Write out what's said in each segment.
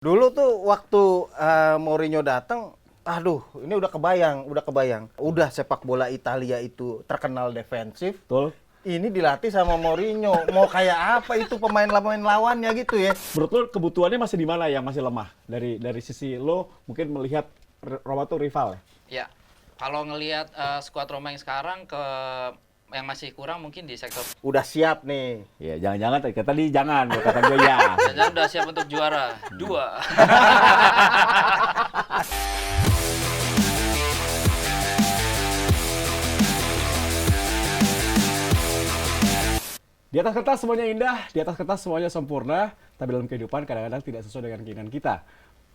Dulu tuh waktu Mourinho datang, aduh, ini udah kebayang. Udah sepak bola Italia itu terkenal defensif. Betul. Ini dilatih sama Mourinho. Mau kayak apa itu pemain lawannya gitu ya? Menurut lo kebutuhannya masih di mana yang masih lemah? Dari sisi lo mungkin melihat Roma tuh rival ya? Ya, kalau ngelihat skuad Roma yang sekarang yang masih kurang mungkin di sektor. Udah siap nih. Iya, jangan-jangan tadi jangan, gua kata gue ya. Dan udah siap untuk juara 2. Di atas kertas semuanya indah, di atas kertas semuanya sempurna, tapi dalam kehidupan kadang-kadang tidak sesuai dengan keinginan kita.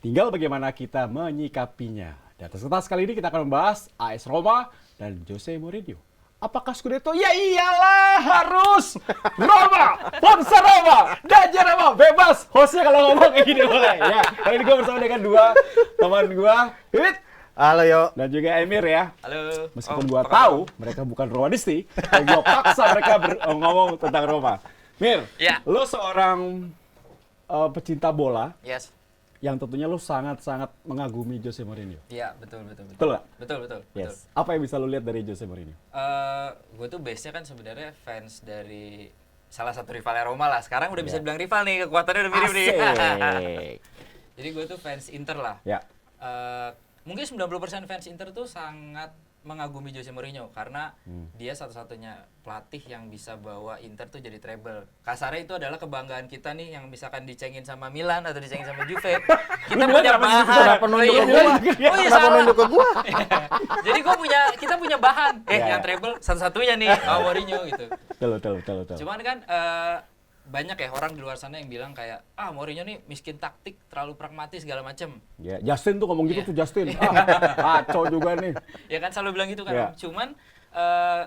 Tinggal bagaimana kita menyikapinya. Di atas kertas kali ini kita akan membahas AS Roma dan Jose Mourinho. Apakah Scudetto? Ya iyalah, harus! Roma! Forza Roma! Daja Roma! Bebas! Hostnya kalau ngomong kayak gini boleh. Ya, kali ini gue bersama dengan dua teman gue, Hit Halo yo. dan juga Emir ya. Halo. Meskipun gua tahu mereka bukan Romanisti, tapi gua paksa mereka ngomong tentang Roma. Mir, Ya. lo seorang pecinta bola Yes. yang tentunya lo sangat-sangat mengagumi Jose Mourinho. Iya, betul. Betul nggak? Betul. Yes. Apa yang bisa lo lihat dari Jose Mourinho? Gue tuh base-nya kan sebenarnya fans dari salah satu rivalnya Roma lah. Sekarang udah bisa Ya. dibilang rival nih, kekuatannya udah mirip nih. Asik. Jadi gue tuh fans Inter lah. Ya. Mungkin 90% fans Inter tuh sangat mengagumi Jose Mourinho karena dia satu-satunya pelatih yang bisa bawa Inter tuh jadi treble. Kasarnya itu adalah kebanggaan kita nih yang misalkan dicengin sama Milan atau dicengin sama Juve. Kita punya bahan. Kenapa nunjuk ke gua? Iya, Kenapa salah. nunjuk ke gua? Jadi kita punya bahan. Ya, Yang ya. treble satu-satunya nih Mourinho gitu. Betul. Cuman kan banyak ya orang di luar sana yang bilang kayak Mourinho nih miskin taktik, terlalu pragmatis segala macem. Ya, Justin tuh ngomong gitu Iya. tuh Justin. Kacau juga nih. Ya kan selalu bilang gitu kan. Iya. Om. Cuman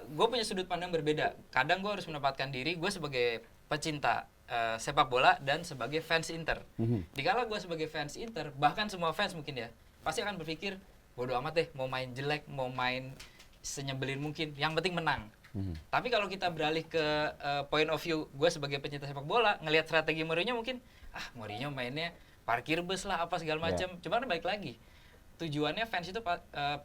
gue punya sudut pandang berbeda. Kadang gue harus menempatkan diri gue sebagai pecinta sepak bola dan sebagai fans Inter. Dikala gue sebagai fans Inter, bahkan semua fans mungkin ya pasti akan berpikir bodo amat deh, mau main jelek, mau main senyebelin mungkin, yang penting menang. Tapi kalau kita beralih ke point of view gue sebagai pecinta sepak bola, ngelihat strategi Mourinho mungkin Mourinho mainnya parkir bus lah apa segala macam. Cuman balik lagi, tujuannya fans itu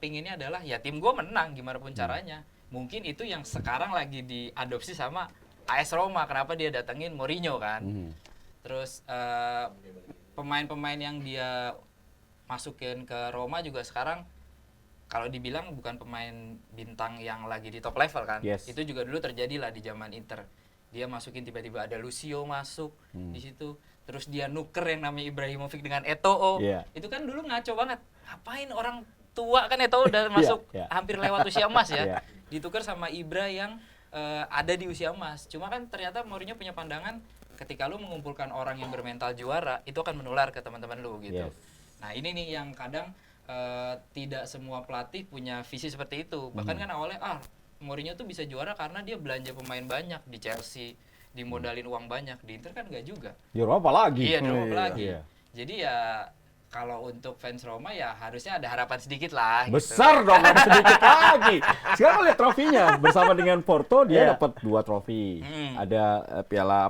pinginnya adalah ya tim gue menang gimana pun caranya. Mungkin itu yang sekarang lagi diadopsi sama AS Roma. Kenapa dia datengin Mourinho kan? Terus pemain-pemain yang dia masukin ke Roma juga sekarang kalau dibilang bukan pemain bintang yang lagi di top level kan. Yes. Itu juga dulu terjadi lah di zaman Inter. Dia masukin tiba-tiba ada Lucio masuk di situ. Terus dia nuker yang namanya Ibrahimovic dengan Eto'o. Yeah. Itu kan dulu ngaco banget. Ngapain orang tua kan Eto'o udah masuk Yeah. hampir lewat usia emas ya. Yeah. Ditukar sama Ibra yang ada di usia emas. Cuma kan ternyata Mourinho punya pandangan ketika lu mengumpulkan orang yang bermental juara, itu akan menular ke teman-teman lu gitu. Yes. Nah, ini nih yang kadang tidak semua pelatih punya visi seperti itu. Bahkan kan awalnya Mourinho tuh bisa juara karena dia belanja pemain banyak di Chelsea, dimodalin uang banyak. Di Inter kan enggak juga. Di Roma apa lagi? Iya, di Roma apa lagi. Iya. Jadi ya kalau untuk fans Roma ya harusnya ada harapan sedikit lah gitu. Besar dong, harus sedikit lagi. Sekarang lihat trofinya. Bersama dengan Porto dia Iya. dapat 2 trofi. Ada piala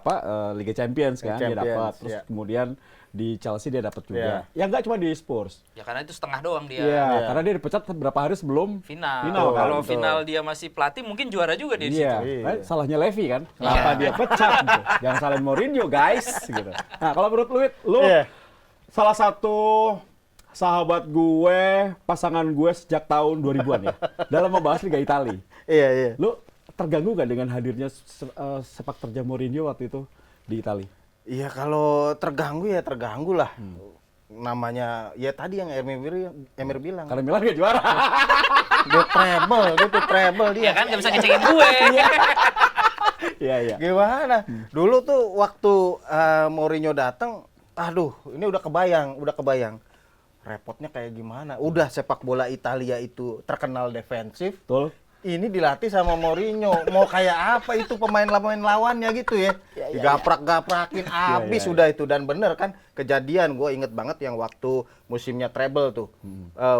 Liga Champions kan dia Champions, dapat. Terus iya. kemudian di Chelsea dia dapat juga. Iya. Ya enggak cuma di Spurs. Ya karena itu setengah doang dia. Iya, karena dia dipecat beberapa hari sebelum Final. Final, kan? Kalau Betul. final dia masih pelatih mungkin juara juga dia di Iya, situ. kan salahnya Levy kan. Kenapa Iya. dia pecat gitu. Jangan salahin Mourinho, guys gitu. Nah, kalau menurut lu Iya. salah satu sahabat gue, pasangan gue sejak tahun 2000-an ya. Dalam membahas Liga Italia. Iya. Lu terganggu gak dengan hadirnya sepak terjang Mourinho waktu itu di Italia? Iya, kalau terganggu ya terganggu lah. Namanya ya tadi yang Emir bilang. Karena Milan gak juara. Dia tuh treble dia. Ya kan nggak bisa ngecengin gue. Iya. Gimana? Dulu tuh waktu Mourinho datang, aduh, ini udah kebayang. Repotnya kayak gimana? Udah sepak bola Italia itu terkenal defensif. Betul. Ini dilatih sama Mourinho. Mau kayak apa itu pemain lawannya gitu ya? Gaprak-gaprakin habis Iya. udah itu. Dan bener kan kejadian, gue inget banget yang waktu musimnya treble tuh.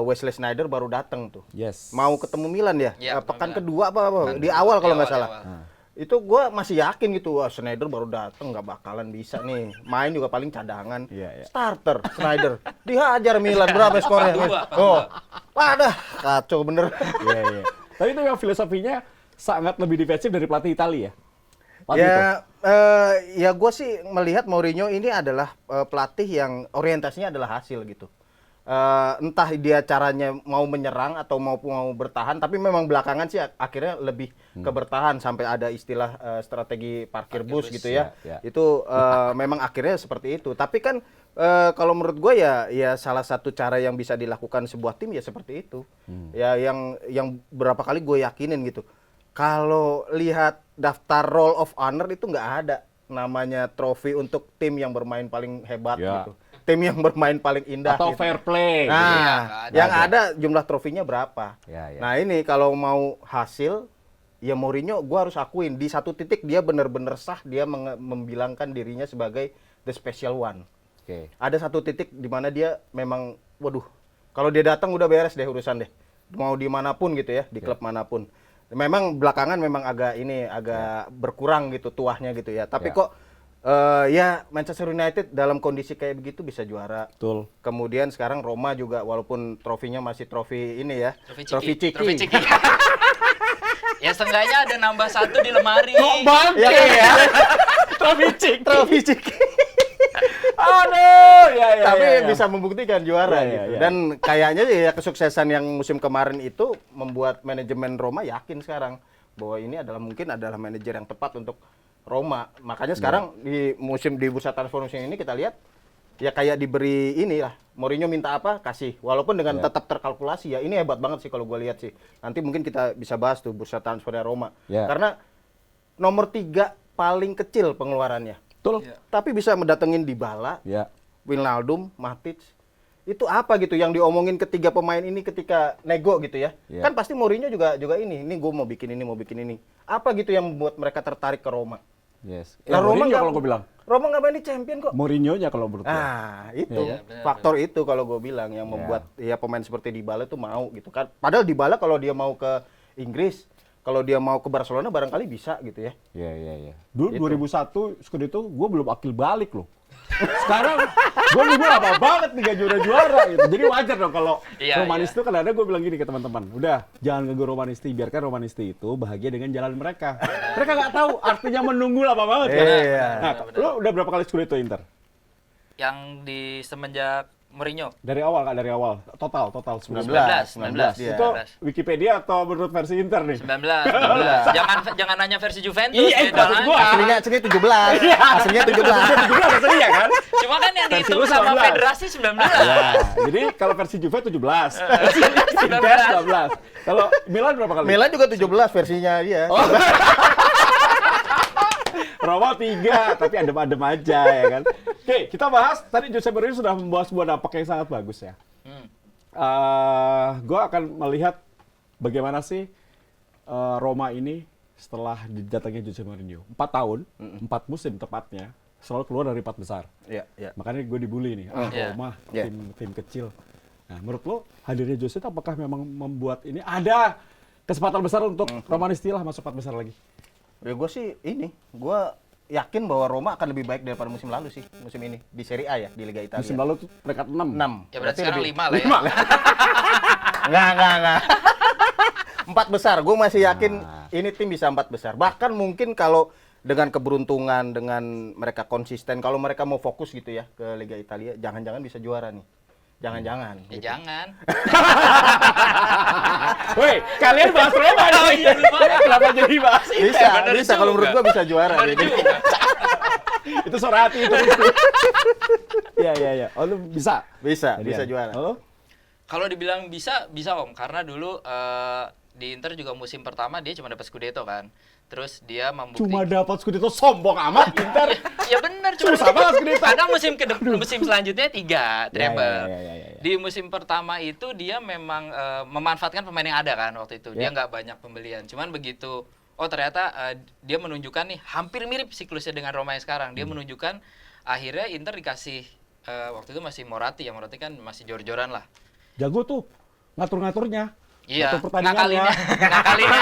Wesley Sneijder baru datang tuh. Yes. Mau ketemu Milan ya? Iya, Pekan Milan. kedua apa? Di awal kalau nggak salah. Awal. itu gue masih yakin gitu, wah Sneijder baru dateng nggak bakalan bisa nih, main juga paling cadangan. Iya. Starter Sneijder dihajar Milan, berapa skornya? 4-2. Oh, wadah kacau bener. Iya. Tapi itu yang filosofinya sangat lebih defensif dari pelatih Italia ya. Pelatih itu. Ya gue sih melihat Mourinho ini adalah pelatih yang orientasinya adalah hasil gitu. Entah dia caranya mau menyerang atau mau bertahan, tapi memang belakangan sih akhirnya lebih ke bertahan sampai ada istilah strategi parkir bus gitu ya. Ya. Itu memang akhirnya seperti itu. Tapi kan kalau menurut gue ya salah satu cara yang bisa dilakukan sebuah tim ya seperti itu. Ya yang berapa kali gue yakinin gitu. Kalau lihat daftar Roll of Honor itu nggak ada namanya trofi untuk tim yang bermain paling hebat Ya. gitu. Tim yang bermain paling indah Atau gitu. fair play. Iya, Nah, nggak ada. yang ada jumlah trofinya berapa. Ya. Nah ini kalau mau hasil, ya Mourinho gue harus akuin di satu titik dia benar-benar sah, dia membilangkan dirinya sebagai the special one. Oke. Ada satu titik di mana dia memang, waduh, kalau dia datang udah beres deh urusan deh. Mau dimanapun gitu ya, di klub manapun. Memang belakangan memang agak berkurang gitu tuahnya gitu ya. Tapi Ya. kok ya Manchester United dalam kondisi kayak begitu bisa juara. Betul. Kemudian sekarang Roma juga walaupun trofinya masih trofi ini ya, Trofi Ciki. Ya seenggaknya ada nambah 1 di lemari. Bangke Ya kan? ya. Trofi cik. Trofi Ciki. Aduh, ya. Tapi bisa membuktikan juara Ya, ya, gitu. ya. Dan kayaknya ya kesuksesan yang musim kemarin itu membuat manajemen Roma yakin sekarang bahwa ini mungkin adalah manajer yang tepat untuk Roma. Makanya sekarang di bursa transfer musim ini kita lihat ya kayak diberi inilah, Mourinho minta apa kasih, walaupun dengan Ya. tetap terkalkulasi ya. Ini hebat banget sih kalau gue lihat sih. Nanti mungkin kita bisa bahas tuh bursa transfernya Roma. Ya. Karena nomor 3 paling kecil pengeluarannya. Betul. Ya. Tapi bisa mendatengin Dybala, Ya. Wijnaldum, Matic. Itu apa gitu yang diomongin ketiga pemain ini ketika nego gitu ya. Iya. Kan pasti Mourinho juga ini gue mau bikin ini. Apa gitu yang membuat mereka tertarik ke Roma? Yes. Lah, Roma Mourinho nggak- kalau gue bilang. Roma nggak main di champion kok. Mourinho-nya kalau menurut gue. Itu Iya, benar, faktor itu kalau gue bilang yang membuat ya pemain seperti Dybala tuh mau gitu kan. Padahal Dybala kalau dia mau ke Inggris, kalau dia mau ke Barcelona barangkali bisa gitu ya. Iya. Dulu Itu. 2001 Scudetto gue belum akil balik loh. Sekarang gue apa banget nih gak juara-juara gitu. Jadi wajar dong kalau Iya, Romanisti kan ada gue bilang gini ke teman-teman. Udah jangan ngego Romanisti, biarkan Romanisti itu bahagia dengan jalan mereka. Mereka nggak tahu artinya menunggu lama banget kan. Iya. Nah, lo udah berapa kali Scudetto Inter? Yang di semenjak Mourinho. Dari awal kak, dari awal. Total 19 19 dia. Itu Wikipedia atau menurut versi Inter nih? 19. Jangan nanya versi Juventus. Iya, itu beda maksud gua. lagi. Aslinya 17. Aslinya 17. Juga maksudnya kan? Cuma kan yang Versi dihitung lu sama 19. federasi 19. Ya, jadi kalau versi Juve 17. Versi Inter 19. Kalau Milan berapa kali? Milan juga 17 versinya dia. Oh. Roma 3, tapi adem-adem aja ya kan. Oke, kita bahas. Tadi Jose Mourinho sudah membawa sebuah dampak yang sangat bagus ya. Hmm. Gue akan melihat bagaimana sih Roma ini setelah didatangi Jose Mourinho. 4 tahun, 4 musim tepatnya, selalu keluar dari 4 besar. Iya, iya. Makanya gue dibully nih, Iya. Roma, Iya. tim kecil. Nah, menurut lo hadirnya Jose itu apakah memang membuat ini ada kesempatan besar untuk Romanisti lah masuk 4 besar lagi? Ya gue sih gue yakin bahwa Roma akan lebih baik daripada musim lalu sih, musim ini di Serie A ya, di Liga Italia. Musim lalu tuh peringkat 6. 6. Ya berarti sekarang 5 lah ya. Enggak. 4 besar. Gue masih yakin ini tim bisa 4 besar. Bahkan mungkin kalau dengan keberuntungan, dengan mereka konsisten, kalau mereka mau fokus gitu ya ke Liga Italia, jangan-jangan bisa juara nih. Jangan-jangan. Ya gitu. jangan. Woi, kalian bahas Roma Oh, nih. iya, lupa. Kenapa jadi bahas ini? Bisa, bener bisa kalau menurut juga. gue bisa juara. Bener Jadi. juga. Itu suara hati itu. Iya. Oh, lu bisa. Bisa Jadian. juara. Oh, Kalau dibilang bisa Om. Karena dulu di Inter juga musim pertama dia cuma dapat Scudetto kan. Terus dia membuktikan. cuma dapat Scudetto sombong amat Inter. Ya benar, cuma Susah banget Scudetto. Karena musim selanjutnya 3 treble. Ya. Di musim pertama itu dia memang memanfaatkan pemain yang ada kan waktu itu. Dia Ya. nggak banyak pembelian. Cuman begitu ternyata dia menunjukkan nih hampir mirip siklusnya dengan Roma yang sekarang. Dia menunjukkan akhirnya Inter dikasih waktu itu masih Moratti ya. Moratti kan masih jor-joran lah. Jago tuh ngatur-ngaturnya. Iya, Satu pertandingan ya. ngakalinnya.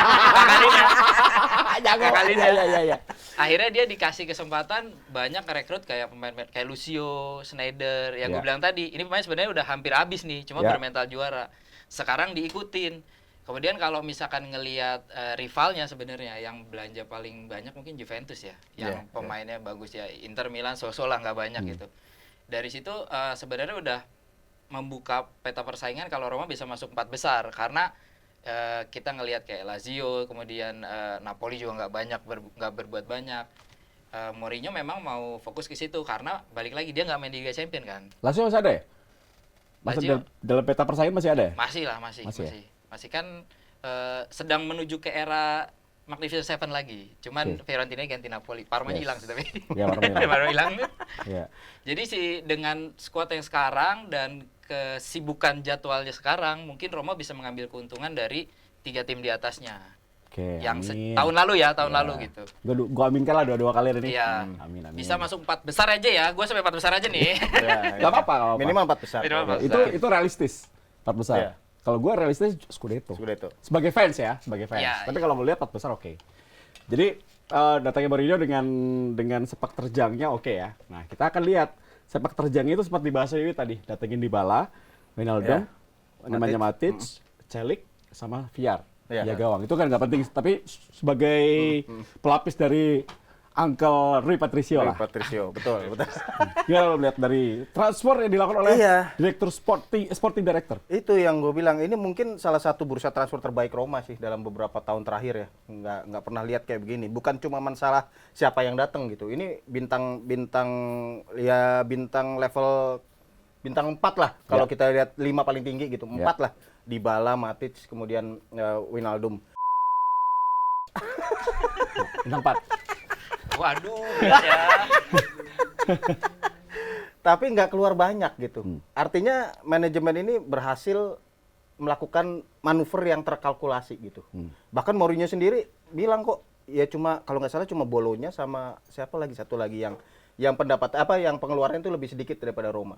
Jago. Ngakalinnya. Iya. Akhirnya dia dikasih kesempatan banyak ngerekrut kayak pemain kayak Lucio, Schneider, yang gue Ya. bilang tadi. Ini pemain sebenarnya udah hampir habis nih, cuma Ya. bermental juara. Sekarang diikutin. Kemudian kalau misalkan ngelihat rivalnya sebenarnya yang belanja paling banyak mungkin Juventus ya, yang pemainnya bagus ya. Inter Milan so-so lah nggak banyak gitu. Dari situ sebenarnya udah membuka peta persaingan kalau Roma bisa masuk 4 besar karena kita ngelihat kayak Lazio, kemudian Napoli juga nggak berbuat banyak. Mourinho memang mau fokus ke situ karena balik lagi dia nggak main di Liga Champions kan. Lazio masih ada ya? Masih Lazio dalam peta persaingan masih ada ya? masih ya? masih kan sedang menuju ke era Magnificent Seven lagi. Cuman Oke. Fiorentina ganti Napoli, Parma hilang sih tapi. Ya, Parma hilang. Parma hilang. Iya. Jadi dengan skuad yang sekarang dan kesibukan jadwalnya sekarang, mungkin Roma bisa mengambil keuntungan dari 3 tim di atasnya. Oke. Yang amin. tahun lalu ya, tahun lalu gitu. Gua aminkan lah dua kali ini. Iya. Amin. Bisa masuk 4 besar aja ya. Gue sampai 4 besar aja nih. Ya, Gak apa-apa. nggak apa-apa. Minimal 4 besar. Minimal Ya, 4 besar. itu realistis. 4 besar. Iya. Kalau gue realistis Scudetto. Scudetto. Sebagai fans ya, sebagai fans. Iya, Tapi iya. kalau mau lihat 4 besar oke. Jadi datangnya Mourinho dengan sepak terjangnya oke ya. Nah, kita akan lihat sepak terjangnya itu sempat dibahas Wiwi tadi. Datengin Dybala, Wijnaldum, namanya Matic, Celik sama Villar. Iya. Ya gawang. Itu kan nggak penting, tapi sebagai pelapis dari Uncle Rui Patricio lah. Patricio, betul. Gimana lo melihat dari transfer yang dilakukan oleh Iya. direktur sporting director? Itu yang gue bilang, ini mungkin salah satu bursa transfer terbaik Roma sih dalam beberapa tahun terakhir ya. Nggak pernah lihat kayak begini. Bukan cuma masalah siapa yang datang gitu. Ini bintang level bintang 4 lah. Kalau kita lihat 5 paling tinggi gitu. 4 lah. Dybala, Matic, kemudian Wijnaldum. Bintang 4. Waduh, berat ya. Tapi nggak keluar banyak gitu. Artinya manajemen ini berhasil melakukan manuver yang terkalkulasi gitu. Bahkan Mourinho sendiri bilang kok, ya cuma kalau nggak salah cuma Bolonya sama siapa lagi satu lagi yang pengeluaran itu lebih sedikit daripada Roma.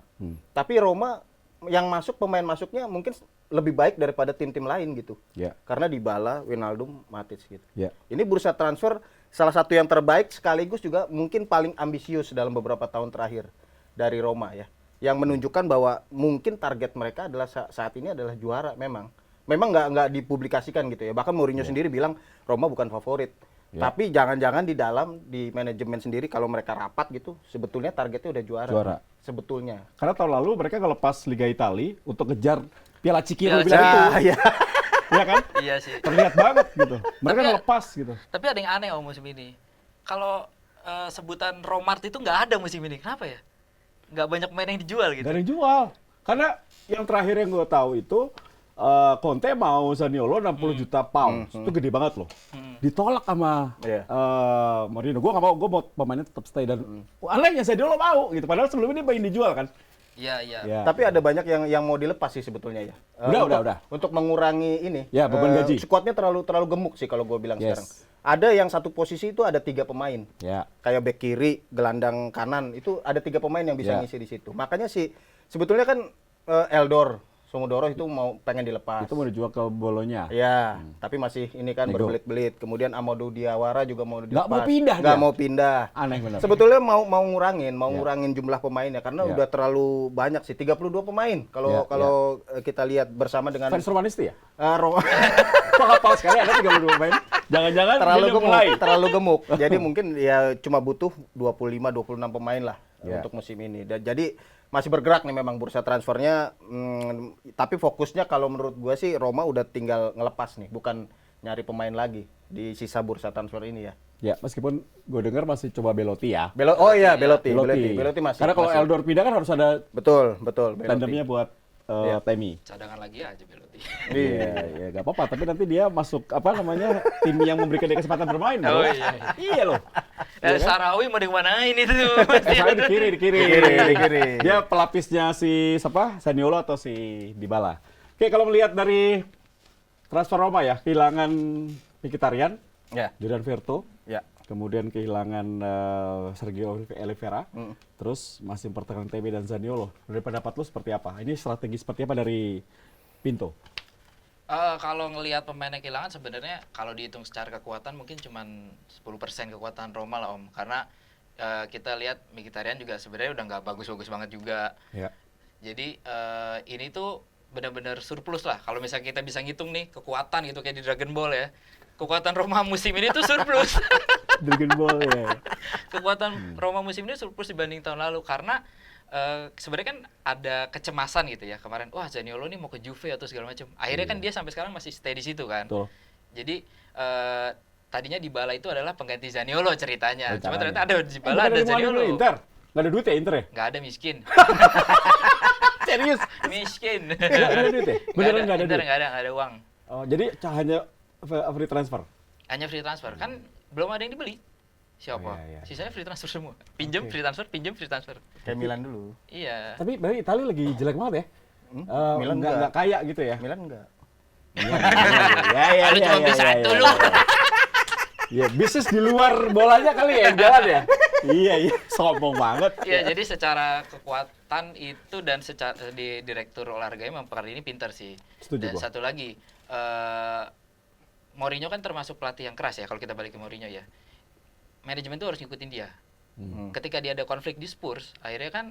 Tapi Roma yang pemain masuknya mungkin lebih baik daripada tim-tim lain gitu. Ya. Karena Dybala, Wijnaldum, Matic gitu. Ya. Ini bursa transfer salah satu yang terbaik sekaligus juga mungkin paling ambisius dalam beberapa tahun terakhir dari Roma ya. Yang menunjukkan bahwa mungkin target mereka adalah saat ini adalah juara memang. Memang nggak dipublikasikan gitu ya. Bahkan Mourinho sendiri bilang Roma bukan favorit. Ya. Tapi jangan-jangan di manajemen sendiri kalau mereka rapat gitu, sebetulnya targetnya udah juara. Juara. Sebetulnya. Karena tahun lalu mereka ngelepas Liga Italia untuk kejar Piala Ciki Piala yang bilang itu. Ya. Ya kan? Iya sih. Terlihat banget gitu. Mereka Tapi- ngelepas gitu. Tapi ada yang aneh musim ini. Kalau sebutan Romart itu nggak ada musim ini. Kenapa ya? Nggak banyak pemain yang dijual gitu. Gak ada yang jual. Karena yang terakhir yang gue tahu itu Conte mau Zaniolo 60 juta pound. Itu gede banget loh. Ditolak sama Iya. Mourinho. Gue gak mau, gue mau pemainnya tetap stay. Dan anehnya Zaniolo mau gitu. Padahal sebelumnya dia pengen dijual kan. Iya, iya. Ya. Tapi ada banyak yang mau dilepas sih sebetulnya ya. Udah. Untuk mengurangi ini. Ya, beban gaji. Skuadnya terlalu gemuk sih kalau gue bilang Yes. sekarang. Ada yang satu posisi itu ada 3 pemain. Ya. Kayak bek kiri, gelandang kanan itu ada 3 pemain yang bisa Ya. ngisi di situ. Makanya sih sebetulnya kan Eldor Somodoro itu pengen dilepas. Itu mau dijual ke Bolonya. Ya, tapi masih ini kan Nego. berbelit-belit. Kemudian Amadou Diawara juga mau dilepas. mau pindah Nggak dia? mau pindah. Aneh benar. Sebetulnya mau ngurangin Ya. jumlah pemainnya karena Ya. udah terlalu banyak sih, 32 pemain. Ya, Kalau kita lihat bersama dengan Fans Romanisti ya? Roma Kok hafal sekali ada 32 pemain? Jangan-jangan terlalu dia udah gemuk, mulai. terlalu gemuk. Jadi mungkin ya cuma butuh 25-26 pemain lah Ya. untuk musim ini. Dan jadi masih bergerak nih memang bursa transfernya, tapi fokusnya kalau menurut gua sih Roma udah tinggal ngelepas nih, bukan nyari pemain lagi di sisa bursa transfer ini ya. Ya, meskipun gue dengar masih coba Belotti ya. Belotti masih. Karena kalau masih. Eldor pindah kan harus ada Betul, Belotti. tandemnya buat Iya. Temi. Cadangan lagi aja Belotti. Iya, ya nggak apa-apa. Tapi nanti dia masuk tim yang memberikan dia kesempatan bermain. Oh, loh. iya. Iya loh. Sarawi mau dimanain itu? Saya di kiri. Di kiri. Dia pelapisnya si Zaniolo atau si Dybala. Oke, kalau melihat dari transfer Roma ya, kehilangan Mkhitaryan, Ya, Jordan Verto, ya. kemudian kehilangan Sergio Oliveira, terus masih mempertahankan Temi dan Zaniolo. Dari pendapat lu seperti apa? Ini strategi seperti apa dari Pinto? Kalau ngelihat pemain yang kehilangan sebenarnya kalau dihitung secara kekuatan mungkin cuman 10% kekuatan Roma lah Om. Karena kita lihat Mkhitaryan juga sebenarnya udah nggak bagus-bagus banget juga. Ya. Jadi ini tuh benar-benar surplus lah. Kalau misalnya kita bisa ngitung nih kekuatan gitu kayak di Dragon Ball ya. Kekuatan Roma musim ini tuh surplus. Dragon Ball ya. Kekuatan Roma musim ini surplus dibanding tahun lalu karena sebenarnya kan ada kecemasan gitu ya kemarin. Wah Zaniolo nih mau ke Juve atau segala macam. Akhirnya kan dia sampai sekarang masih stay di situ kan. Betul. Jadi tadinya Dybala itu adalah pengganti Zaniolo ceritanya. Cuma ternyata ada Bukan Dybala ada mau Zaniolo. Inter. Nggak ada duit ya Inter ya? Nggak ada miskin. Serius? Miskin. Nggak ada duit ya? Beneran nggak ada Inter duit? nggak ada uang. Oh, jadi hanya free transfer? Hanya free transfer. Kan belum ada yang dibeli. Siapa? Oh, iya. Sisanya free transfer semua. Pinjem free transfer, pinjem free transfer. Kayak Milan dulu. Iya. Tapi berarti Italia lagi jelek banget ya? Milan nggak kaya gitu ya? Milan enggak. Ya, Lu cuma beli satu lu. Ya, bisnis di luar bolanya kali ya yang jalan ya? Iya, sombong banget. Iya, jadi secara kekuatan itu dan secara di direktur olahraganya memang Pekardi ini pintar sih. Setuju Dan gua. satu lagi, Mourinho kan termasuk pelatih yang keras ya kalau kita balik ke Mourinho ya. Manajemen itu harus ngikutin dia. Ketika dia ada konflik di Spurs, akhirnya kan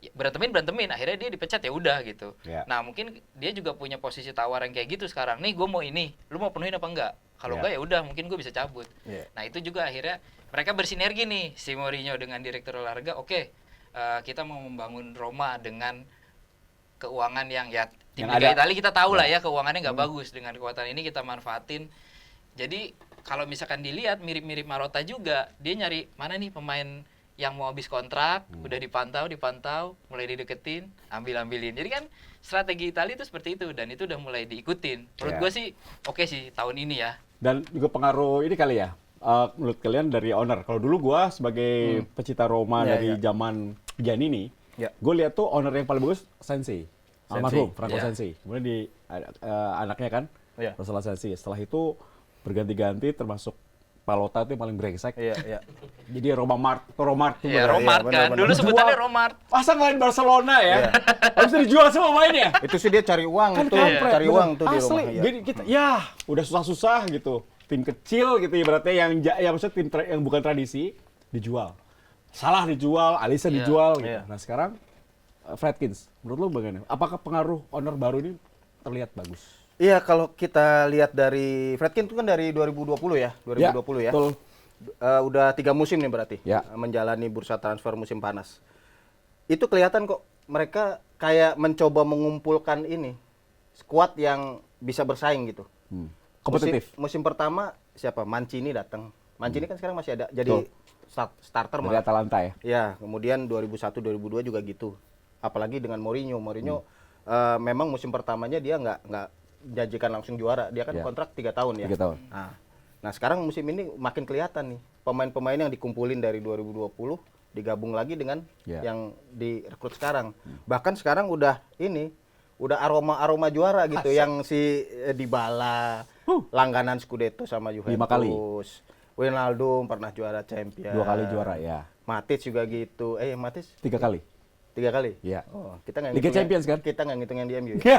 ya, berantemin, akhirnya dia dipecat ya udah gitu. Ya. Nah mungkin dia juga punya posisi tawaran kayak gitu sekarang. Nih gue mau ini, lu mau penuhin apa enggak? Kalau Ya. enggak ya udah, mungkin gue bisa cabut. Ya. Nah itu juga akhirnya mereka bersinergi nih si Mourinho dengan direktur olahraga. Oke, kita mau membangun Roma dengan keuangan yang ya tim Yang Liga ada. Italia kita tahu lah ya keuangannya nggak bagus. Dengan kekuatan ini kita manfaatin. Jadi kalau misalkan dilihat mirip-mirip Marotta juga, dia nyari mana nih pemain yang mau habis kontrak, udah dipantau, mulai dideketin, ambilin. Jadi kan strategi Italia itu seperti itu dan itu udah mulai diikutin. Menurut Ya. gue sih oke sih tahun ini ya. Dan juga pengaruh ini kali ya, menurut kalian dari owner. Kalau dulu gua sebagai pecinta Roma Ya, dari ya. zaman Giannini, Ya. gue lihat tuh owner yang paling bagus Sensi, almarhum Franco Ya. Sensi. Kemudian di anaknya kan, Ya. Rossella Sensi. Setelah itu berganti-ganti, termasuk Palota itu yang paling brengsek. Iya, iya. Jadi Romart tuh Ya bener. Romart benar, kan, benar. dulu sebutannya Dijual. Romart. Masa ngelain Barcelona ya? Harus dijual semua mainnya. Itu sih dia cari uang Kan tuh, kampret, cari bener. uang tuh di Asli. rumah. Iya. Jadi kita ya udah susah-susah gitu. Tim kecil gitu ibaratnya yang maksudnya tim yang bukan tradisi dijual. Salah dijual, Alisson Iya, dijual gitu. iya. Nah, sekarang Fredkins, menurut lu bagaimana? Apakah pengaruh owner baru ini terlihat bagus? Iya, kalau kita lihat dari Fredkin itu kan dari 2020 ya, 2020 ya. Betul. Udah 3 musim nih berarti Ya. menjalani bursa transfer musim panas. Itu kelihatan kok mereka kayak mencoba mengumpulkan ini skuad yang bisa bersaing gitu. Kompetitif. Musim pertama siapa? Mancini datang. Mancini kan sekarang masih ada jadi Betul. starter Dari malah. Atalanta ya. Ya, kemudian 2001 2002 juga gitu. Apalagi dengan Mourinho. Mourinho memang musim pertamanya dia nggak janjikan langsung juara. Dia kan Ya. kontrak 3 tahun ya. 3 tahun. Nah, sekarang musim ini makin kelihatan nih pemain-pemain yang dikumpulin dari 2020 digabung lagi dengan Ya. yang direkrut sekarang. Bahkan sekarang udah aroma-aroma juara gitu yang si Dybala langganan Scudetto sama Juventus. 5 kali. Wijnaldum pernah juara Champions. 2 kali juara ya. Matic juga gitu. Matic 3 kali. 3 kali? Iya. Oh, kita nggak Liga ngitung Champions kan? Kita nggak ngitung yang di MU. Ya.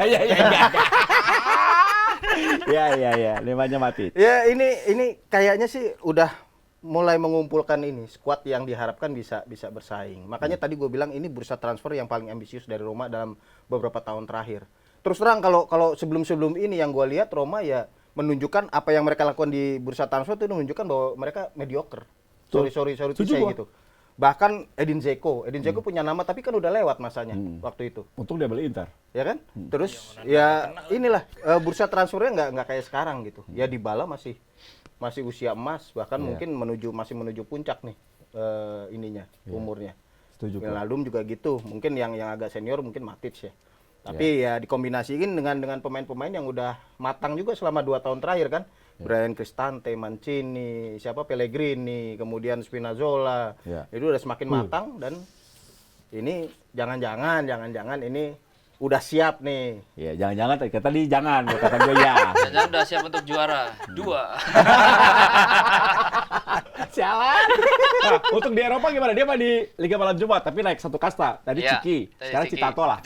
Ya. Limanya mati. Ya ini kayaknya sih udah mulai mengumpulkan ini skuad yang diharapkan bisa bersaing. Makanya tadi gue bilang ini bursa transfer yang paling ambisius dari Roma dalam beberapa tahun terakhir. Terus terang kalau sebelum ini yang gue lihat Roma ya menunjukkan apa yang mereka lakukan di bursa transfer itu menunjukkan bahwa mereka mediocre. Sorry to Setuju say gua. gitu. Bahkan Edin Dzeko punya nama tapi kan udah lewat masanya waktu itu. Untung dia beli Inter. Ya kan? Terus ya inilah bursa transfernya nggak kayak sekarang gitu. Ya Dybala masih usia emas bahkan mungkin masih menuju puncak nih ininya umurnya. Setuju. Wijnaldum juga gitu. Mungkin yang agak senior mungkin Matic ya. Tapi ya dikombinasiin dengan pemain-pemain yang udah matang juga selama 2 tahun terakhir kan. Brian Cristante, Mancini, siapa Pellegrini, kemudian Spinazzola. Ya. Itu udah semakin matang dan ini jangan-jangan ini udah siap nih. Ya, jangan-jangan tadi jangan, kata gue ya. Jangan udah siap untuk juara 2. Sialan. Nah, untuk di Eropa gimana? Dia mah di Liga Malam Jumat, tapi naik 1 kasta. Tadi Iya, Ciki, tadi sekarang Ciki. Citato lah.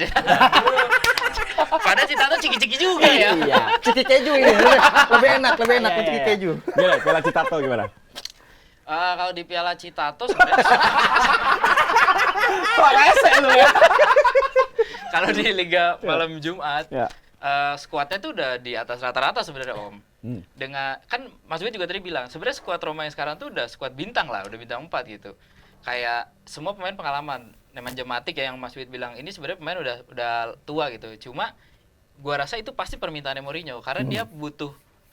Padahal Citato ciki-ciki juga ya. Iya. Ciki keju ini. Lebih enak Iya, ciki iya. keju. Gimana, Piala Citato gimana? Kalau di Piala Citato sebenarnya Wah, rese lu ya. kalau di Liga Malam Jumat Ya. skuadnya tuh udah di atas rata-rata sebenarnya Om. Dengan kan Mas Wid juga tadi bilang sebenarnya skuad Roma yang sekarang tuh udah skuad bintang lah, udah bintang 4 gitu. Kayak semua pemain pengalaman. Nemanja Matic ya yang Mas Wid bilang ini sebenarnya pemain udah tua gitu. Cuma gua rasa itu pasti permintaannya Mourinho karena dia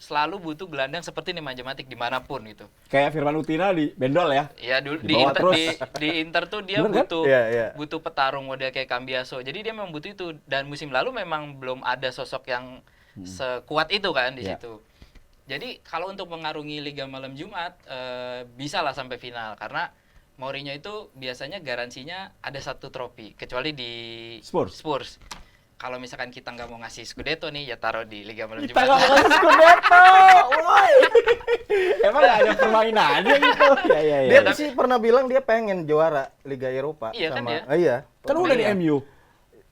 selalu butuh gelandang seperti Nemanja Matic dimanapun gitu. Kayak Firman Utina di Bendol ya. Ya dulu Dibawa terus. di Inter tuh dia Bener kan? butuh Iya. butuh petarung model kayak Cambiaso. Jadi dia memang butuh itu dan musim lalu memang belum ada sosok yang sekuat itu kan di Iya. situ. Jadi kalau untuk mengarungi Liga Malam Jumat bisa lah sampai final karena Mourinho itu biasanya garansinya ada satu trofi kecuali di Spurs. Kalau misalkan kita nggak mau ngasih Scudetto nih ya taruh di Liga Malam Kita Jumat. nggak mau Scudetto, woi. Emang nggak ada permainannya gitu? Ya. Dia sih pernah bilang dia pengen juara Liga Eropa Iya kan sama ya? iya. Kan udah di MU.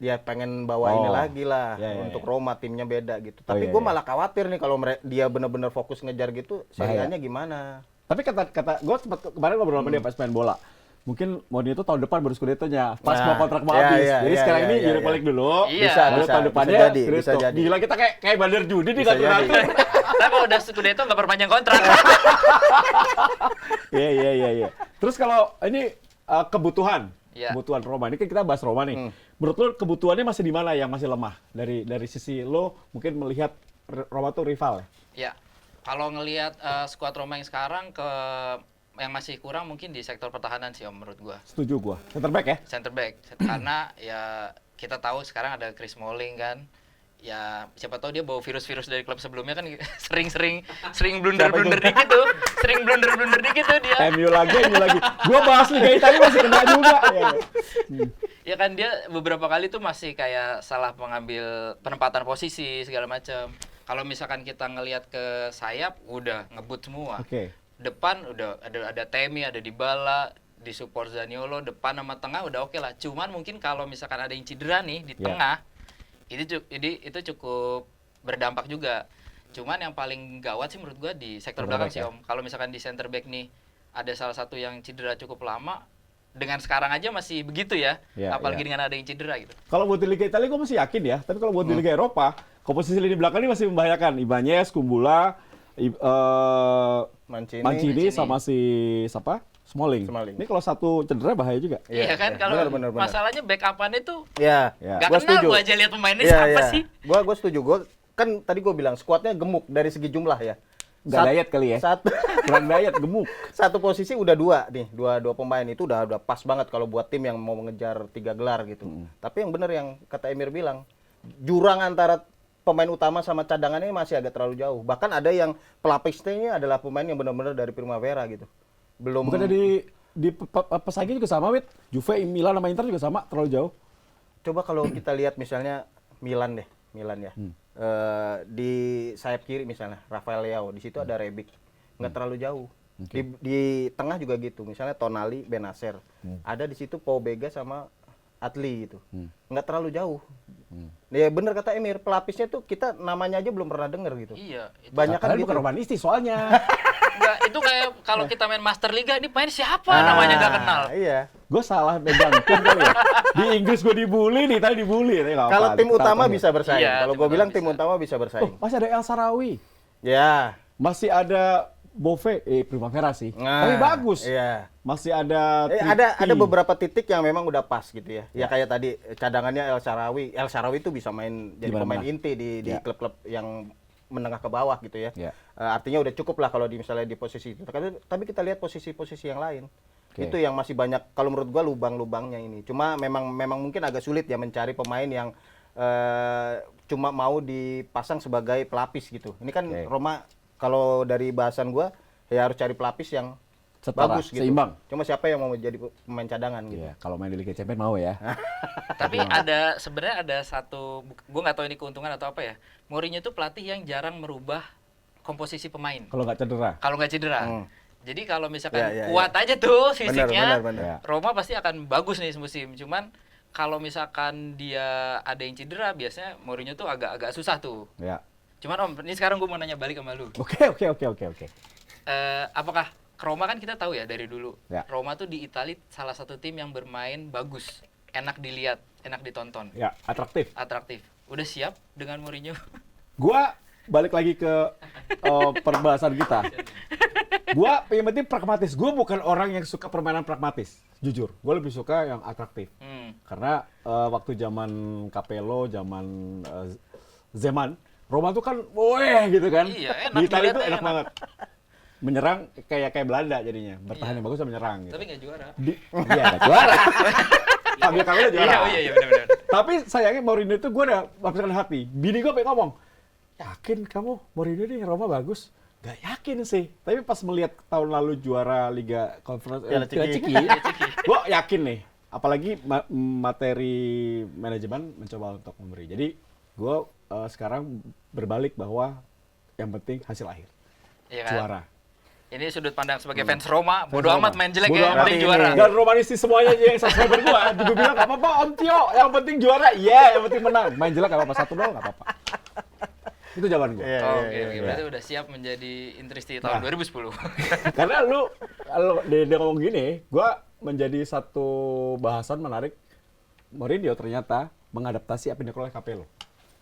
Dia pengen bawa ini Oh. lagi lah Ya. untuk Roma, timnya beda gitu. Tapi iya, gue iya. malah khawatir nih kalau dia benar-benar fokus ngejar gitu, serianya gimana? Tapi kata gue sempat kemarin ngobrol sama dia pas main bola. Mungkin Mourinho itu tahun depan baru Scudetto-nya. Pas Nah, mau kontrak mau iya, habis. iya, Jadi iya, sekarang iya, ini iya, Europa iya. League dulu. Iya. Lalu tahun depannya bisa Scudetto. jadi. Gila kita kayak bandar judi nih Bisa ngatur-ngatur. jadi. Tapi kalau udah Scudetto nggak perpanjang kontrak. Iya. Terus kalau ini kebutuhan. Iya. Kebutuhan Roma. Ini kan kita bahas Roma nih. Menurut lo kebutuhannya masih di mana yang masih lemah? Dari sisi lo mungkin melihat Roma tuh rival ya? Ya, kalau ngelihat skuad Roma yang sekarang yang masih kurang mungkin di sektor pertahanan sih Om menurut gua. Setuju gua. Center back ya? Center back karena ya kita tahu sekarang ada Chris Smalling kan. Ya siapa tahu dia bawa virus-virus dari klub sebelumnya kan sering blunder-blunder dikit tuh. Sering blunder-blunder dikit tuh dia. MU lagi. Gua bahas Liga Italia masih kena juga. Iya. Ya kan dia beberapa kali tuh masih kayak salah mengambil penempatan posisi segala macam. Kalau misalkan kita ngelihat ke sayap udah ngebut semua. Oke. Depan udah ada Temi, ada Dybala, di support Zaniolo, depan sama tengah udah oke lah. Cuman mungkin kalau misalkan ada yang cedera nih di tengah, itu cukup berdampak juga. Cuman yang paling gawat sih menurut gua di sektor belakang sih Om. Kalau misalkan di center back nih ada salah satu yang cedera cukup lama, dengan sekarang aja masih begitu ya, apalagi dengan ada yang cedera gitu. Kalau buat di Liga Italia gue masih yakin ya, tapi kalau buat di Liga Eropa, komposisi lini belakang ini masih membahayakan. Ibanez, Kumbula, Mancini sama si siapa? Smalling. Ini kalau satu cedera bahaya juga. Iya kan, kalau benar. masalahnya backup-annya tuh Iya. nggak Gua kenal setuju. gua aja lihat pemainnya siapa sih. Gue setuju. Gue kan tadi gue bilang skuadnya gemuk dari segi jumlah ya. Nggak diet kali ya? Satu, Kurang diet, gemuk. satu posisi udah dua pemain itu udah pas banget kalau buat tim yang mau mengejar 3 gelar gitu. Tapi yang bener yang kata Emir bilang, jurang antara pemain utama sama cadangannya masih agak terlalu jauh. Bahkan ada yang pelapisnya adalah pemain yang benar-benar dari Primavera gitu. Belum. Bukan di pesaingnya juga sama, Wit. Juve, Milan sama Inter juga sama, terlalu jauh. Coba kalau kita lihat misalnya Milan ya. Di sayap kiri misalnya Rafael Leao, di situ ada Rebic. Nggak terlalu jauh. Di tengah juga gitu. Misalnya Tonali, Benacer. Ada di situ Pau Bega sama Adli gitu. Nggak terlalu jauh. Ya bener kata Emir, pelapisnya tuh kita namanya aja belum pernah denger gitu. Iya. Banyak kan Kalian gitu. bukan romanistis soalnya. Enggak, itu kayak kalau kita main Master Liga ini pemain siapa namanya nggak kenal. Iya. Gue salah megang tim kali ya. Di Inggris gue dibully nih, tadi dibully. Kalau tim utama bisa bersaing. Iya, Kalau tim gue bilang utama tim bisa. utama bisa bersaing. Masih ada El Sarawi. Ya. Masih ada Bove, Primavera sih. Nah, Tapi bagus. Iya. Masih ada Ada beberapa titik yang memang udah pas gitu ya. Ya kayak tadi cadangannya El Sharawi. El Sharawi itu bisa main jadi Dimana-mana. pemain inti di klub-klub yang menengah ke bawah gitu ya. Ya. Artinya udah cukup lah kalau misalnya di posisi itu. Tapi kita lihat posisi-posisi yang lain. Oke. Itu yang masih banyak kalau menurut gua lubang-lubangnya ini. Cuma memang mungkin agak sulit ya mencari pemain yang cuma mau dipasang sebagai pelapis gitu. Ini kan Oke. Roma kalau dari bahasan gua ya harus cari pelapis yang Setara, bagus gitu. seimbang. Cuma siapa yang mau jadi pemain cadangan gitu. Iya, kalau main di Liga Champions mau ya. Tapi sebenarnya ada satu, gue nggak tahu ini keuntungan atau apa ya. Mourinho itu pelatih yang jarang merubah komposisi pemain. Kalau nggak cedera. Kalau nggak cedera. Jadi kalau misalkan Ya. kuat aja tuh fisiknya, Benar. Roma pasti akan bagus nih semusim. Cuman kalau misalkan dia ada yang cedera, biasanya Mourinho tuh agak susah tuh. Ya. Cuman Om, ini sekarang gue mau nanya balik sama lu. Oke. Apakah Roma kan kita tahu ya dari dulu. Ya. Roma tuh di Italia salah satu tim yang bermain bagus, enak dilihat, enak ditonton, Ya, atraktif. atraktif. Udah siap dengan Mourinho? Gua balik lagi ke perbahasan kita. Gua yang penting pragmatis. Gua bukan orang yang suka permainan pragmatis, jujur. Gua lebih suka yang atraktif. Karena waktu zaman Capello, zaman Zeman, Roma tuh kan, weh gitu kan. Iya, enak Di Italia itu dilihatnya, enak enak. banget. Menyerang kayak Belanda jadinya. Bertahan yang bagus sama menyerang gitu. Tapi nggak juara. Iya, nggak juara. Fabio Capello juara. Iya, benar-benar. Tapi sayangnya Mourinho itu gue udah lapisan hati. Bini gue pengen ngomong, yakin kamu Mourinho ini Roma bagus? Gak yakin sih. Tapi pas melihat tahun lalu juara Liga Conference Piala Ciki, gue yakin nih. Apalagi materi manajemen mencoba untuk memberi. Jadi gue sekarang berbalik bahwa yang penting hasil akhir. Iya kan? Juara. Ini sudut pandang sebagai fans Roma, bodo Roma. amat main jelek Bodo ya, yang amat. penting Ini. juara. Dan romanistis semuanya yang subscriber gue juga bilang gak apa-apa Om Tio, yang penting juara. Iya, yang penting menang. Main jelek gak apa-apa, 1-0 gak apa-apa. Itu jawaban gue. Iya, Oh, iya, oke, iya. berarti udah siap menjadi Intristi tahun 2010. Karena lu kalau dia ngomong gini, gua menjadi satu bahasan menarik. Mourinho ternyata mengadaptasi apa yang dilakukan oleh Capello.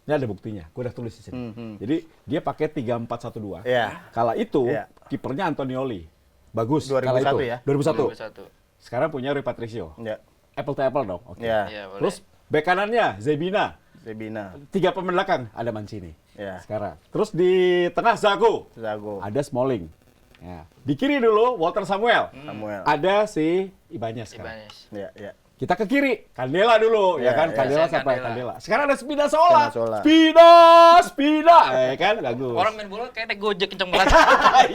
Ini ada buktinya, gua udah tulis di sini. Jadi dia pakai 3-4-1-2. Iya. Kala itu Iya. kipernya Antonioli. Bagus 2001 kala itu. ya? 2001. 2001. Sekarang punya Rui Patricio. Ya. Apple to apple dong. Oke. Ya. Iya, boleh. Terus bek kanannya Zebina. Zebina. 3 pemain belakang ada Mancini. Ya. Sekarang. Terus di tengah Zago. Zago. Ada Smalling. Ya. Di kiri dulu Walter Samuel. Samuel. Ada si Ibanez sekarang. Ibanez. Ya, ya. Kita ke kiri, Candela dulu, ya Ya, kan? ya. Candela Saya sampai Candela. Candela. Sekarang ada Spinazzola. Spinazzola. Spina, ya kan? Bagus. Orang main bola kayak naik Gojek kenceng banget.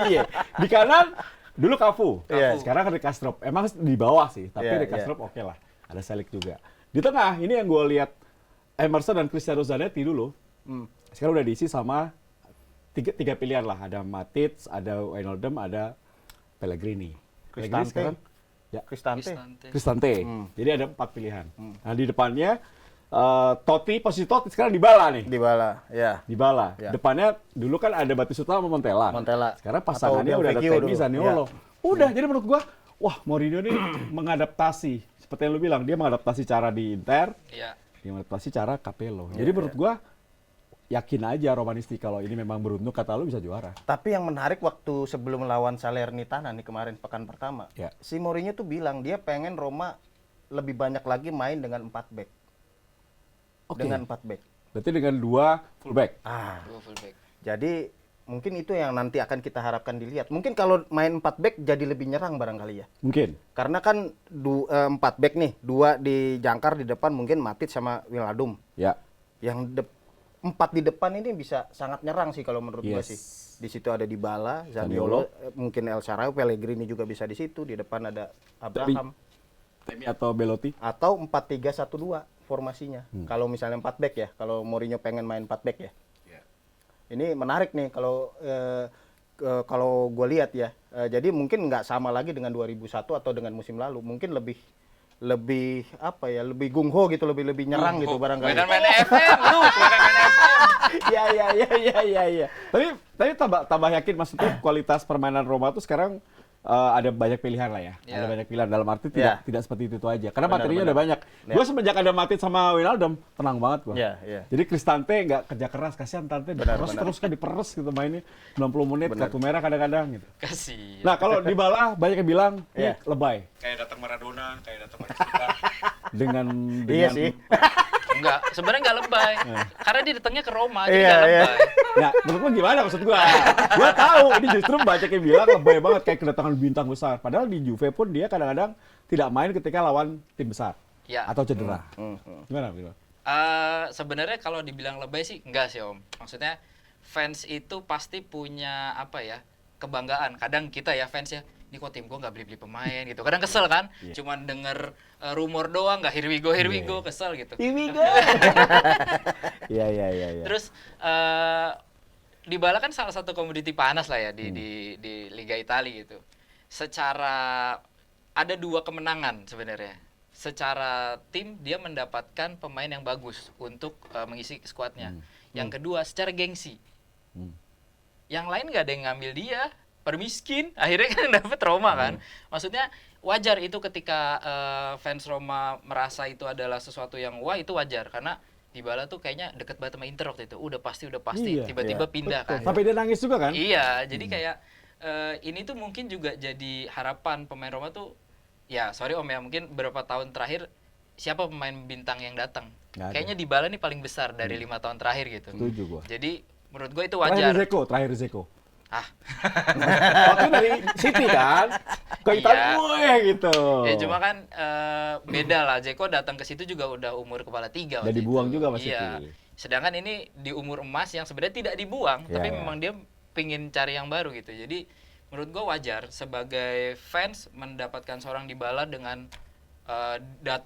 Iya. Di kanan dulu Cafu. Iya. Sekarang ada Kastrop. Emang di bawah sih, tapi Iya, ada Kastrop oke lah. Ada Selik juga. Di tengah ini yang gue lihat Emerson dan Cristiano Zanetti dulu. Sekarang udah diisi sama tiga pilihan lah. Ada Matic, ada Wijnaldum, ada Pellegrini. Pellegrini Cristante. sekarang ya Cristante. Cristante. Jadi ada 4 pilihan. Nah di depannya Totti, posisi Totti sekarang Dybala nih. Dybala. Ya. Dybala. Ya. Depannya dulu kan ada Batistuta sama Montella. Montella. Sekarang Atau pasangannya Del udah ada Vecchio Temi, dulu. Zaniolo. Ya. Udah, jadi menurut gua, wah Mourinho ini mengadaptasi. Seperti yang lu bilang, dia mengadaptasi cara di Inter, Iya. dia mengadaptasi cara Capello. Jadi menurut gua, yakin aja Romanisti kalau ini memang beruntung kata lu bisa juara. Tapi yang menarik waktu sebelum lawan Salernitana nih kemarin pekan pertama, Ya. si Mourinho tuh bilang dia pengen Roma lebih banyak lagi main dengan 4 back. Oke. Dengan 4 back. Berarti dengan 2 fullback. Dua fullback. Jadi mungkin itu yang nanti akan kita harapkan dilihat. Mungkin kalau main 4 back jadi lebih nyerang barangkali ya. Mungkin. Karena kan 4 back nih, 2 di jangkar di depan mungkin Matic sama Wijnaldum. Ya. Yang 4 di depan ini bisa sangat nyerang sih kalau menurut gua Yes. sih. Di situ ada Dybala, Zaniolo, mungkin El Shaarawy, Pellegrini juga bisa di situ. Di depan ada Abraham. Temi atau Belotti. Atau 4-3-1-2 formasinya. Kalau misalnya 4 back ya, kalau Mourinho pengen main 4 back ya. Ini menarik nih kalau gue lihat ya. Jadi mungkin nggak sama lagi dengan 2001 atau dengan musim lalu. Mungkin lebih apa ya, lebih gungho gitu, lebih nyerang gitu barangkali. Bukan main FM, lu. Bukan main FM. Iya. Tapi tambah yakin maksudnya kualitas permainan Roma tuh sekarang ada banyak pilihan lah ya. Iya. Ada banyak pilihan dalam arti Iya. tidak seperti itu aja. Karena Benar, materinya benar. udah banyak. Iya. Gue semenjak ada Matic sama Wijnaldum tenang banget gue. Iya. Jadi Cristante nggak kerja keras, kasihan Tante Benar, diperes benar. terus kan diperes gitu mainnya 90 menit Benar. kartu merah kadang-kadang gitu. Kasih. Nah kalau Dybala banyak yang bilang ini Iya. lebay Kayak datang Maradona, kayak datang Batista. dengan Iya sih. Enggak, sebenarnya enggak lebay. Karena dia datangnya ke Roma, jadi Iya, enggak iya. lebay. Ya, menurut lo gimana maksud gua? Gua tahu ini justru banyak yang bilang lebay banget kayak kedatangan bintang besar. Padahal di Juve pun dia kadang-kadang tidak main ketika lawan tim besar Ya. atau cedera. Gimana? Sebenarnya kalau dibilang lebay sih enggak sih Om. Maksudnya fans itu pasti punya apa ya, kebanggaan. Kadang kita ya fans ya, ini kok tim gue nggak beli-beli pemain gitu. Kadang kesel kan, cuman denger rumor doang, nggak here we go, kesel gitu. Here we go. Iya. Terus Dybala kan salah satu komoditi panas lah ya di Liga Italia gitu. Secara ada 2 kemenangan sebenarnya secara tim dia mendapatkan pemain yang bagus untuk mengisi skuadnya. Yang kedua, secara gengsi. Yang lain nggak ada yang ngambil dia, permiskin, akhirnya kan dapet Roma kan. Maksudnya wajar itu ketika fans Roma merasa itu adalah sesuatu yang wah, itu wajar karena Dybala tuh kayaknya deket banget sama Inter waktu itu. Udah pasti Iya. tiba-tiba pindah kan. Sampai dia nangis juga kan? Iya, jadi kayak ini tuh mungkin juga jadi harapan pemain Roma tuh, ya sorry Om ya, mungkin beberapa tahun terakhir siapa pemain bintang yang datang? Nggak ada. Kayaknya Dybala nih paling besar dari 5 tahun terakhir gitu. Setuju gua. Jadi menurut gue itu Terakhir wajar. Zeko. Ah, Waktu dari City kan ke Italia, Iya. weh gitu. ya cuma kan beda lah. Zeko datang ke situ juga udah umur kepala 3 Udah waktu dibuang itu. juga sama Iya. City. Sedangkan ini di umur emas yang sebenarnya tidak dibuang, Iya, tapi iya. memang dia pingin cari yang baru gitu. Jadi menurut gue wajar sebagai fans mendapatkan seorang Dybala dengan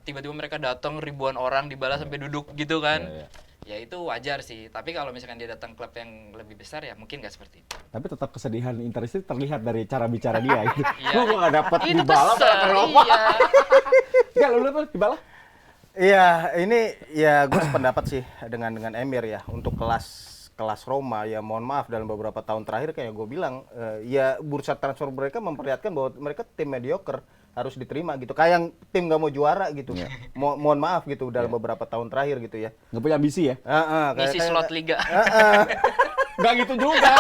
tiba-tiba mereka datang ribuan orang Dybala sampai duduk gitu kan. Iya, iya. Ya itu wajar sih. Tapi kalau misalkan dia datang klub yang lebih besar ya mungkin nggak seperti itu. Tapi tetap kesedihan Inter itu terlihat dari cara bicara dia gitu. Iya. Gua nggak dapet Itu Dybala kesel, ke Roma. iya. Enggak, lu tuh Dybala? Iya, ini ya gue sependapat sih dengan Emir ya untuk kelas Roma ya, mohon maaf dalam beberapa tahun terakhir kayak gue bilang ya bursa transfer mereka memperlihatkan bahwa mereka tim mediocre, harus diterima gitu, kayak yang tim nggak mau juara gitu. Mohon maaf gitu dalam beberapa tahun terakhir gitu ya. Nggak punya ambisi ya? Ngisi slot liga. Nggak gitu juga.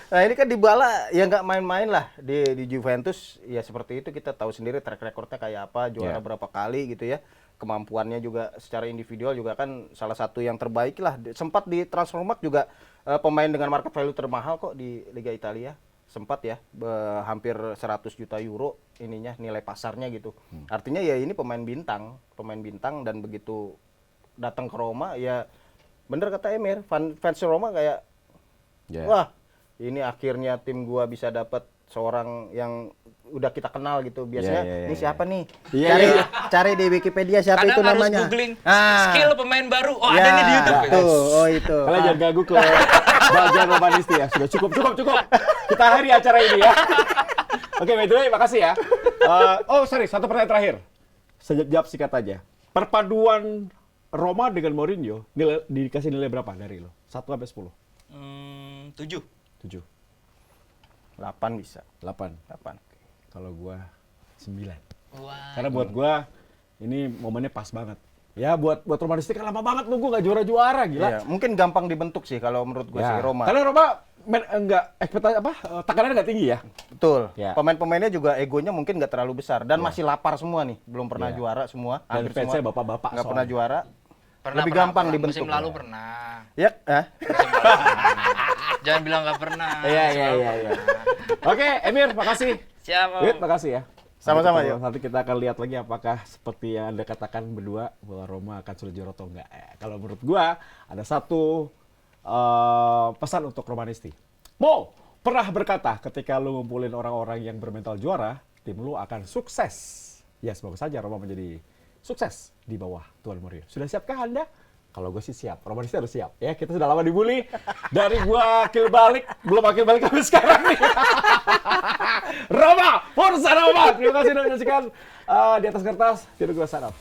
Nah ini kan Dybala ya nggak main-main lah di Juventus ya, seperti itu kita tahu sendiri track recordnya kayak apa, juara Yeah. berapa kali gitu ya, kemampuannya juga secara individual juga kan salah satu yang terbaik lah. Sempat di Transfermarkt juga pemain dengan market value termahal kok di Liga Italia, sempat ya hampir 100 juta euro ininya nilai pasarnya gitu. Artinya ya ini pemain bintang dan begitu datang ke Roma ya bener kata Emir, fans Roma kayak Yeah. wah, ini akhirnya tim gua bisa dapat seorang yang udah kita kenal gitu. Biasanya Iya, iya, ini iya. siapa nih? Iya, cari iya. cari di Wikipedia siapa Kadang itu harus namanya. googling Ah. skill pemain baru. Oh, Ya, ada nih di YouTube. gitu. tuh, oh itu. Kalian jangan ganggu ke bagian Romanisti ya. Sudah cukup. Kita akhiri acara ini ya. Oke, by the way, makasih ya. Satu pertanyaan terakhir. Jawab singkat aja. Perpaduan Roma dengan Mourinho, dikasih nilai berapa dari lo? 1 sampai 10? 7. 7. 8 bisa. 8. 8. Kalau gua 9. Wah. Karena buat gua ini momennya pas banget. Ya buat Romanisti kan lama banget nunggu nggak juara-juara gila. Iya, mungkin gampang dibentuk sih kalau menurut gua Ya. sih Roma. Karena Roma enggak ekspektasi tekanannya nggak tinggi ya. Betul. Ya. Pemain-pemainnya juga egonya mungkin nggak terlalu besar dan masih lapar semua nih, belum pernah Ya. juara semua. Dan Hampir fansnya semua bapak-bapak nggak pernah soalnya. juara. Pernah, Lebih pernah, gampang pernah. dibentuk. Musim lalu pernah. Ya, Jangan bilang nggak pernah. Iya. Musim lalu pernah. Oke, Emir, makasih. Siap. Om. Wit, makasih ya. Sama-sama, Nanti yuk. Nanti kita akan lihat lagi apakah seperti yang Anda katakan berdua bahwa Roma akan sulit juara atau enggak. Kalau menurut gua ada satu pesan untuk Romanisti. Mo pernah berkata ketika lu ngumpulin orang-orang yang bermental juara, tim lu akan sukses. Ya, semoga saja Roma menjadi sukses di bawah Tuan Mourinho. Sudah siapkah Anda? Kalau gue sih siap, Romanisti harus siap. Ya, kita sudah lama dibully. Dari gua akil balik, belum akil balik sampai sekarang nih. Roma, Forza Roma. Terima kasih sudah menyaksikan Di Atas Kertas. Tidak gua sarap.